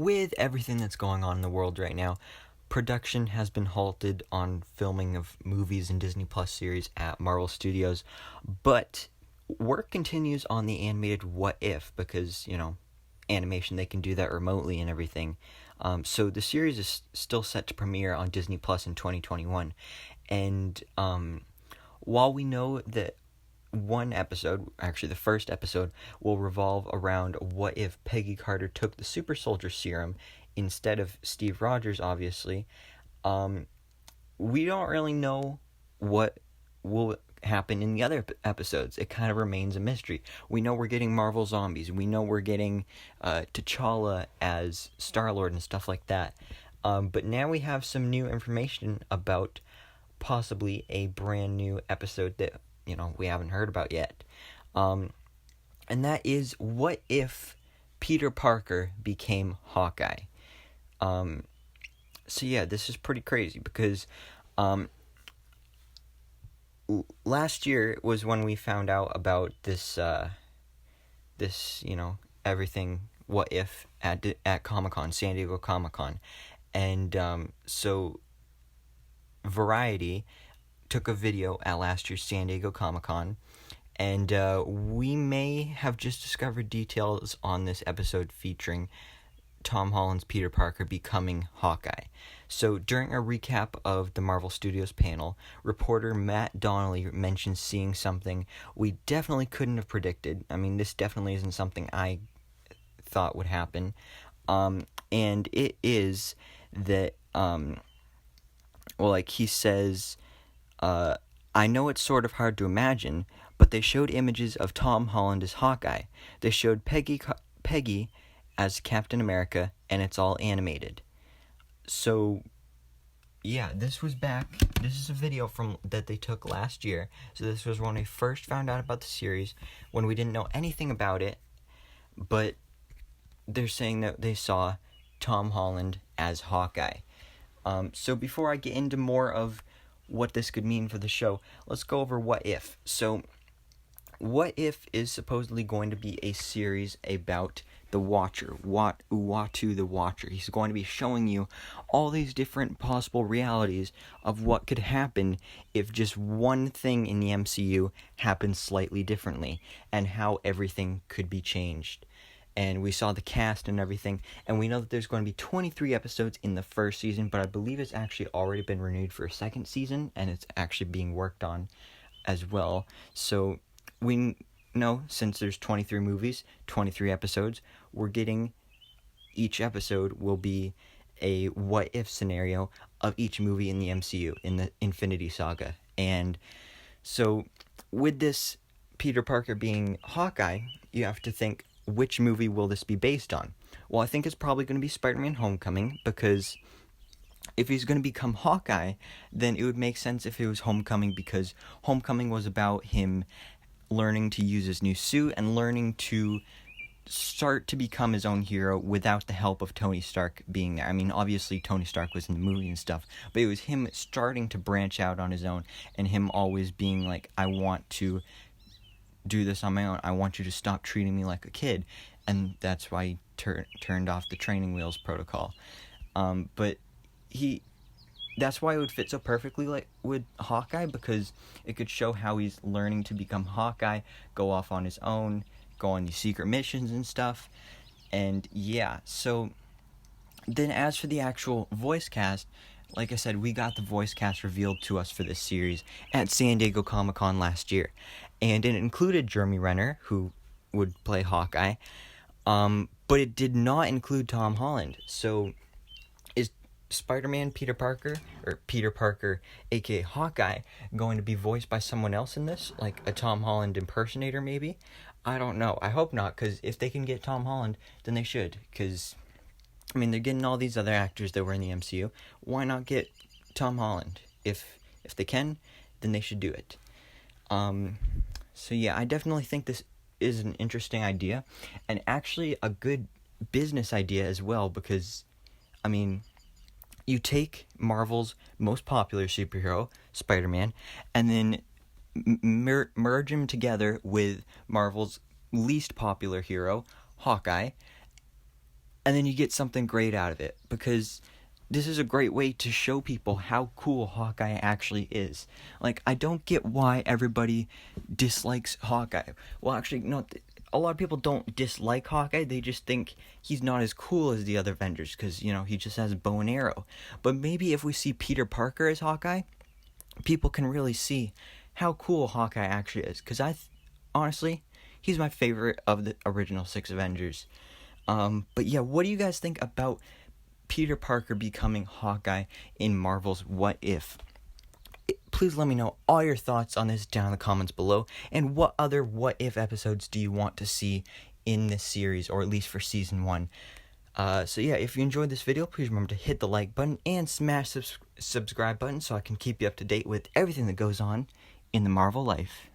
with everything that's going on in the world right now, production has been halted on filming of movies and Disney Plus series at Marvel Studios, but work continues on the animated What If, because, animation, they can do that remotely and everything. So the series is still set to premiere on Disney Plus in 2021. And while we know that one episode, actually the first episode, will revolve around what if Peggy Carter took the super soldier serum instead of Steve Rogers, obviously, we don't really know what will happen in the other episodes. It kind of remains a mystery. We know we're getting Marvel Zombies. We know we're getting T'Challa as Star-Lord and stuff like that. But now we have some new information about possibly a brand new episode that we haven't heard about yet. And that is, what if Peter Parker became Hawkeye? So yeah, this is pretty crazy because last year was when we found out about this everything what if at Comic-Con, San Diego Comic-Con. And so Variety took a video at last year's San Diego Comic-Con, and we may have just discovered details on this episode featuring Tom Holland's Peter Parker becoming Hawkeye. So during a recap of the Marvel Studios panel, reporter Matt Donnelly mentioned seeing something we definitely couldn't have predicted. I mean, this definitely isn't something I thought would happen. And it is that, he says, I know it's sort of hard to imagine, but they showed images of Tom Holland as Hawkeye. They showed Peggy as Captain America, and it's all animated. So, yeah, this was back. This is a video that they took last year. So this was when we first found out about the series, when we didn't know anything about it, but they're saying that they saw Tom Holland as Hawkeye. So before I get into more of what this could mean for the show, let's go over What If. So, What If is supposedly going to be a series about the Watcher, Uatu the Watcher. He's going to be showing you all these different possible realities of what could happen if just one thing in the MCU happened slightly differently, and how everything could be changed. And we saw the cast and everything, and we know that there's going to be 23 episodes in the first season, but I believe it's actually already been renewed for a second season, and it's actually being worked on as well. So we know, since there's 23 movies, 23 episodes, we're getting, each episode will be a what-if scenario of each movie in the MCU, in the Infinity Saga. And so with this Peter Parker being Hawkeye, you have to think, which movie will this be based on? Well, I think it's probably going to be Spider-Man Homecoming, because if he's going to become Hawkeye, then it would make sense if it was Homecoming, because Homecoming was about him learning to use his new suit and learning to start to become his own hero without the help of Tony Stark being there. I mean, obviously Tony Stark was in the movie and stuff, but it was him starting to branch out on his own, and him always being like, I want to do this on my own. I want you to stop treating me like a kid. And that's why he turned off the training wheels protocol. But that's why it would fit so perfectly with Hawkeye, because it could show how he's learning to become Hawkeye, go off on his own, go on these secret missions and stuff. And yeah, so then as for the actual voice cast, like I said, we got the voice cast revealed to us for this series at San Diego Comic-Con last year. And it included Jeremy Renner, who would play Hawkeye, but it did not include Tom Holland. So is Spider-Man Peter Parker, or Peter Parker, aka Hawkeye, going to be voiced by someone else in this? Like a Tom Holland impersonator, maybe? I don't know. I hope not, because if they can get Tom Holland, then they should. Because, I mean, they're getting all these other actors that were in the MCU. Why not get Tom Holland? If they can, then they should do it. So yeah, I definitely think this is an interesting idea, and actually a good business idea as well, because, I mean, you take Marvel's most popular superhero, Spider-Man, and then merge him together with Marvel's least popular hero, Hawkeye, and then you get something great out of it, because this is a great way to show people how cool Hawkeye actually is. Like, I don't get why everybody dislikes Hawkeye. Well, actually, no, a lot of people don't dislike Hawkeye, they just think he's not as cool as the other Avengers, because, you know, he just has a bow and arrow. But maybe if we see Peter Parker as Hawkeye, people can really see how cool Hawkeye actually is, because honestly, he's my favorite of the original 6 Avengers. But yeah, what do you guys think about Peter Parker becoming Hawkeye in Marvel's What If? Please let me know all your thoughts on this down in the comments below, and what other What If episodes do you want to see in this series, or at least for season 1. So yeah, if you enjoyed this video, please remember to hit the like button and smash the subscribe button so I can keep you up to date with everything that goes on in the Marvel life.